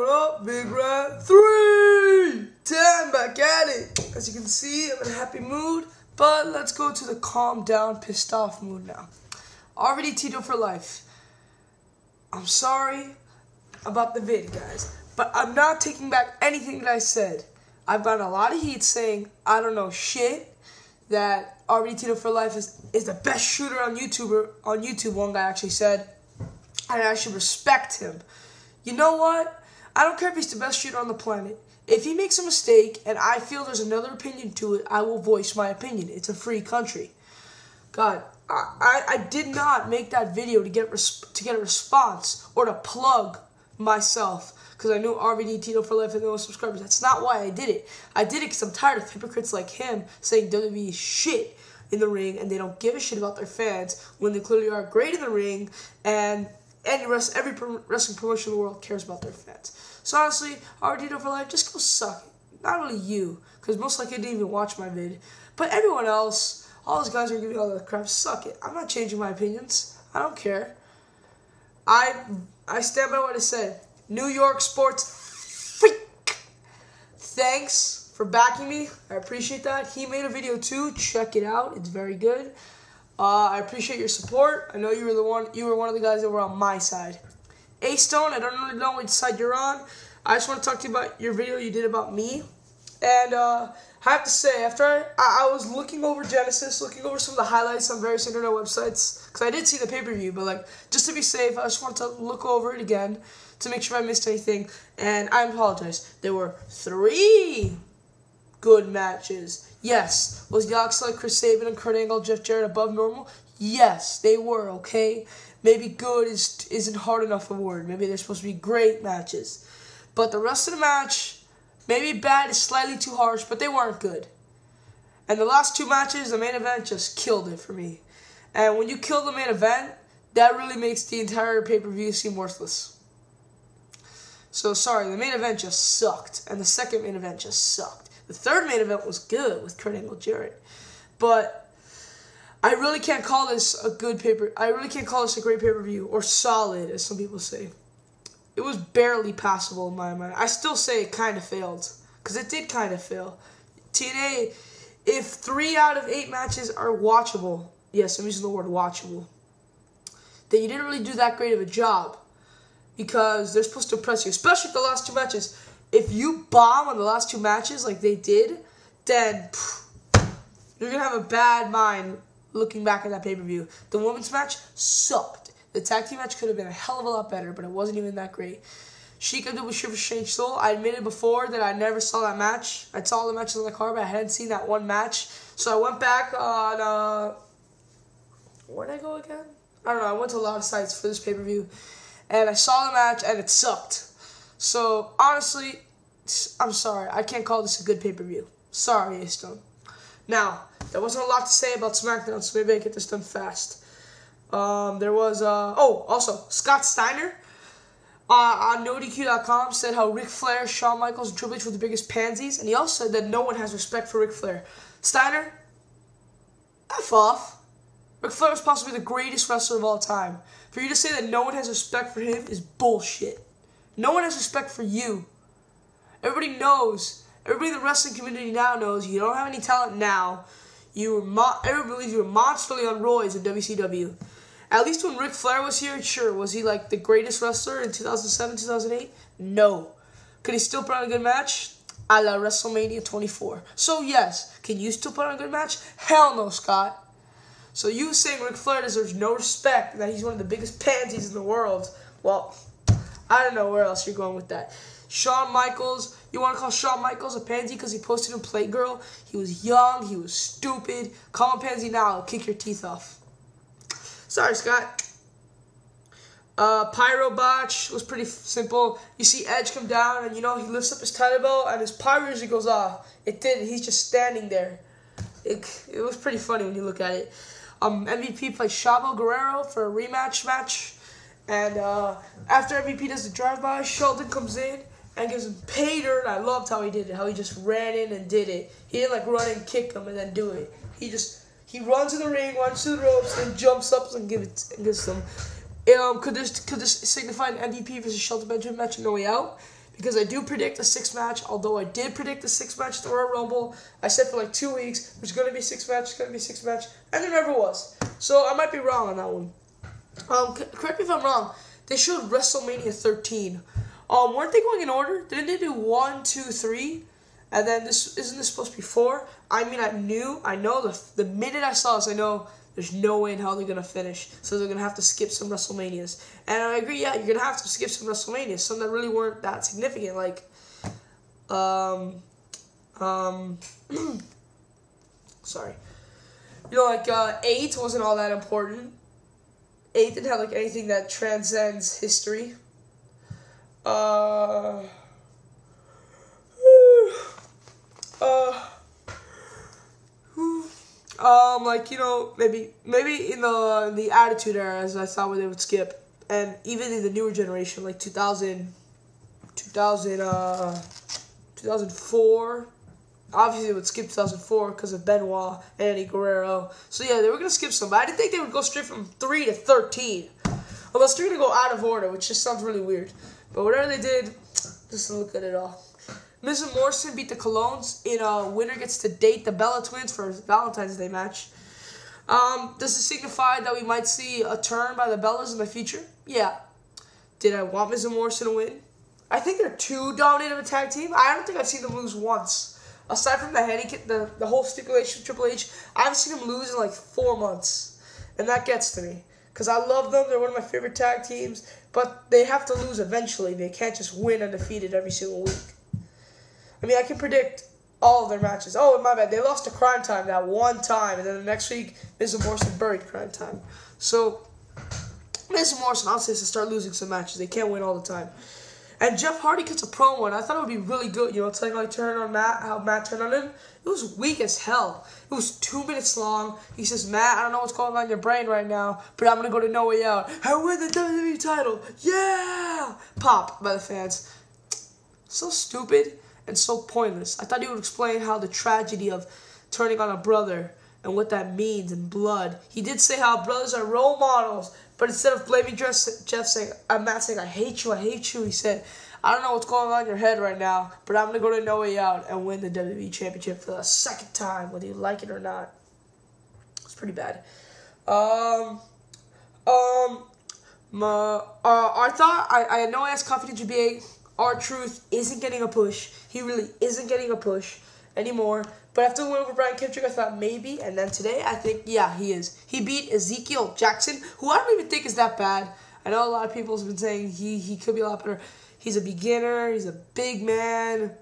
what up? Big Rat 3! 10, back at it. As you can see, I'm in a happy mood, but let's go to the calm down, pissed off mood now. rvdtito4life. I'm sorry about the vid, guys, but I'm not taking back anything that I said. I've gotten a lot of heat saying I don't know shit, that rvdtito4life is the best shooter on YouTube, one guy actually said, and I should respect him. You know what? I don't care if he's the best shooter on the planet. If he makes a mistake and I feel there's another opinion to it, I will voice my opinion. It's a free country. God, I did not make that video to get a response or to plug myself because I knew rvdtito4life had no subscribers. That's not why I did it. I did it because I'm tired of hypocrites like him saying WWE is shit in the ring and they don't give a shit about their fans when they clearly are great in the ring, and every wrestling promotion in the world cares about their fans. So honestly, rvdtito4life, just go suck it. Not really you, because most likely you didn't even watch my vid. But everyone else, all those guys who are giving all that crap, suck it. I'm not changing my opinions. I don't care. I stand by what I said. New York sports freak. Thanks for backing me. I appreciate that. He made a video too. Check it out. It's very good. I appreciate your support. I know you were one of the guys that were on my side. Astone, I don't really know which side you're on. I just want to talk to you about your video you did about me. And I have to say, after I was looking over Genesis, looking over some of the highlights on various internet websites, because I did see the pay-per-view, but like just to be safe, I just want to look over it again to make sure I missed anything. And I apologize. There were 3 good matches. Yes. Was Yoxley, Chris Sabin, and Kurt Angle, Jeff Jarrett above normal? Yes, they were, okay? Maybe good isn't hard enough a word. Maybe they're supposed to be great matches. But the rest of the match, maybe bad is slightly too harsh, but they weren't good. And the last 2 matches, the main event just killed it for me. And when you kill the main event, that really makes the entire pay-per-view seem worthless. So, sorry, the main event just sucked. And the second main event just sucked. The third main event was good with Kurt Angle Jarrett. But I really can't call this a good I really can't call this a great pay-per-view, or solid, as some people say. It was barely passable in my mind. I still say it kind of failed, because it did kind of fail. TNA, if 3 out of 8 matches are watchable, yes, I'm using the word watchable, then you didn't really do that great of a job, because they're supposed to impress you, especially the last 2 matches. If you bomb on the last 2 matches like they did, then you're going to have a bad mind looking back at that pay-per-view. The women's match sucked. The tag team match could have been a hell of a lot better, but it wasn't even that great. Sheikah did with Shiver Strange Soul. I admitted before that I never saw that match. I saw the matches on the card, but I hadn't seen that one match. So I went back on, where'd I go again? I don't know. I went to a lot of sites for this pay-per-view, and I saw the match, and it sucked. So, honestly, I'm sorry. I can't call this a good pay-per-view. Sorry, Astone. Now, there wasn't a lot to say about Smackdown, so maybe I get this done fast. There was, also, Scott Steiner on NoDQ.com said how Ric Flair, Shawn Michaels, and Triple H were the biggest pansies, and he also said that no one has respect for Ric Flair. Steiner, F off. Ric Flair is possibly the greatest wrestler of all time. For you to say that no one has respect for him is bullshit. No one has respect for you. Everybody knows. Everybody in the wrestling community now knows you don't have any talent now. Everybody believes you were monsterly on roids in WCW. At least when Ric Flair was here, sure, was he like the greatest wrestler in 2007, 2008? No. Could he still put on a good match? A la WrestleMania 24. So yes, can you still put on a good match? Hell no, Scott. So you saying Ric Flair deserves no respect, that he's one of the biggest pansies in the world, well, I don't know where else you're going with that. Shawn Michaels, you want to call Shawn Michaels a pansy because he posted in Playgirl? He was young, he was stupid. Call him pansy now, I'll kick your teeth off. Sorry, Scott. Pyro Botch was pretty simple. You see Edge come down and, you know, he lifts up his title belt and his pyro usually goes off. It didn't. He's just standing there. It was pretty funny when you look at it. MVP plays Chavo Guerrero for a rematch match. And after MVP does the drive-by, Sheldon comes in and gives him pay dirt. I loved how he did it, how he just ran in and did it. He didn't like run and kick him and then do it. He runs in the ring, runs to the ropes, then jumps up and gives them. Could this signify an MVP versus Shelton Benjamin match on No Way Out? because I do predict a 6-match. Although I did predict a 6-match at the Royal Rumble, I said for like 2 weeks there's gonna be 6-match, it's gonna be 6-match, and there never was. So I might be wrong on that one. Correct me if I'm wrong. They showed WrestleMania 13. Weren't they going in order? Didn't they do 1, 2, 3? And then isn't this supposed to be 4? I mean, I know the minute I saw this, I know there's no way in hell they're gonna finish. So they're gonna have to skip some WrestleManias. And I agree, yeah, you're gonna have to skip some WrestleManias, some that really weren't that significant, like sorry. You know, like 8 wasn't all that important. 8 didn't have like anything that transcends history. Like, you know, maybe in the Attitude Era, as I thought they would skip, and even in the newer generation, like 2004. Obviously, they would skip 2004 because of Benoit and Eddie Guerrero. So yeah, they were gonna skip some, but I didn't think they would go straight from 3 to 13, unless they're gonna go out of order, which just sounds really weird. But whatever they did, just look at it all. Miz and Morrison beat the Colognes in a winner gets to date the Bella Twins for a Valentine's Day match. Does this signify that we might see a turn by the Bellas in the future? Yeah. Did I want Miz and Morrison to win? I think they're too dominant of a tag team. I don't think I've seen them lose once. Aside from the whole stipulation with Triple H, I haven't seen them lose in like 4 months. And that gets to me. Because I love them. They're one of my favorite tag teams. But they have to lose eventually. They can't just win undefeated every single week. I mean, I can predict all of their matches. Oh, my bad. They lost to Crime Time that one time. And then the next week, Miz and Morrison buried Crime Time. So, Miz and Morrison, honestly, has to start losing some matches. They can't win all the time. And Jeff Hardy cuts a promo, and I thought it would be really good, you know, telling how he turned on Matt, how Matt turned on him. It was weak as hell. It was 2 minutes long. He says, Matt, I don't know what's going on in your brain right now, but I'm going to go to No Way Out. I win the WWE title. Yeah! Pop by the fans. So stupid and so pointless. I thought he would explain how the tragedy of turning on a brother and what that means in blood. He did say how brothers are role models, but instead of blaming Jeff saying, Matt saying, I hate you, he said, I don't know what's going on in your head right now, but I'm going to go to No Way Out and win the WWE Championship for the second time, whether you like it or not. It's pretty bad. I know I asked Confidential BA, R-Truth isn't getting a push. He really isn't getting a push anymore. But after the win over Brian Kendrick, I thought maybe. And then today, I think, yeah, he is. He beat Ezekiel Jackson, who I don't even think is that bad. I know a lot of people have been saying he could be a lot better. He's a beginner. He's a big man.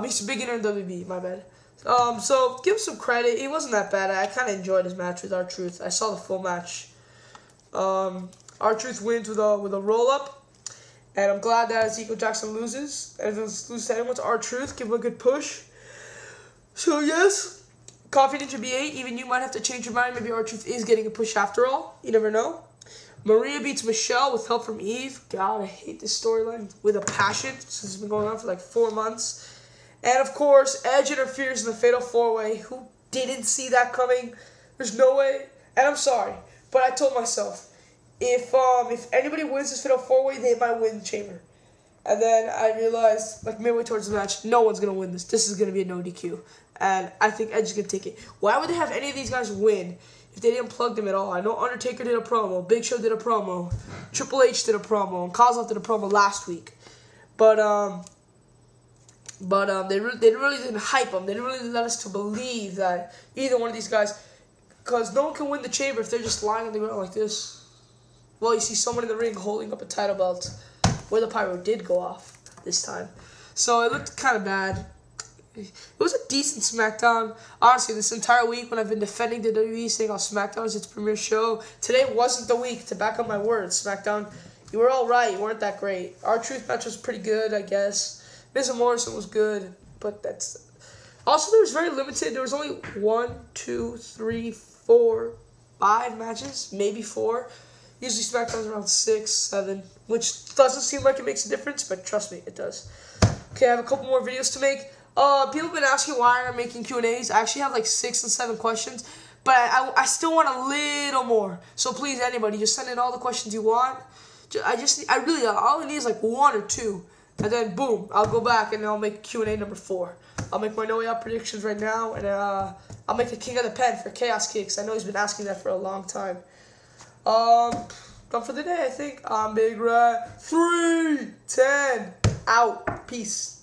He's a beginner in WB, my bad. So give him some credit. He wasn't that bad. I kind of enjoyed his match with R-Truth. I saw the full match. R-Truth wins with a roll-up. And I'm glad that Ezekiel Jackson loses. And if it loses to anyone, to R-Truth, give him a good push. So, yes, Confidential BA, even you might have to change your mind. Maybe R-Truth is getting a push after all. You never know. Maria beats Michelle with help from Eve. God, I hate this storyline with a passion since it's been going on for like 4 months. And, of course, Edge interferes in the Fatal 4-Way. Who didn't see that coming? There's no way. And I'm sorry, but I told myself, if anybody wins this Fatal 4-Way, they might win the Chamber. And then I realized, like midway towards the match, no one's going to win this. This is going to be a no DQ. And I think Edge is going to take it. Why would they have any of these guys win if they didn't plug them at all? I know Undertaker did a promo, Big Show did a promo, Triple H did a promo, and Kozlov did a promo last week. But they really didn't hype them. They didn't really let us to believe that either one of these guys, because no one can win the Chamber if they're just lying on the ground like this. Well, you see someone in the ring holding up a title belt where the pyro did go off this time. So it looked kind of bad. It was a decent SmackDown. Honestly, this entire week when I've been defending the WWE, saying how SmackDown is its premier show, today wasn't the week to back up my words. SmackDown, you were all right. You weren't that great. R-Truth match was pretty good, I guess. Miz and Morrison was good, but that's... Also, there was very limited. There was only 1, 2, 3, 4, 5 matches, maybe 4. Usually SmackDown's around 6, 7, which doesn't seem like it makes a difference, but trust me, it does. Okay, I have a couple more videos to make. People have been asking why I'm making Q&As. I actually have like 6 and 7 questions, but I still want a little more. So please, anybody, just send in all the questions you want. All I need is like 1 or 2. And then, boom, I'll go back and I'll make Q&A number 4. I'll make my No Way Out predictions right now, and I'll make the King of the Pen for Chaos Kicks. I know he's been asking that for a long time. Done for the day, I think. I'm Big Red. 3, 10, out. Peace.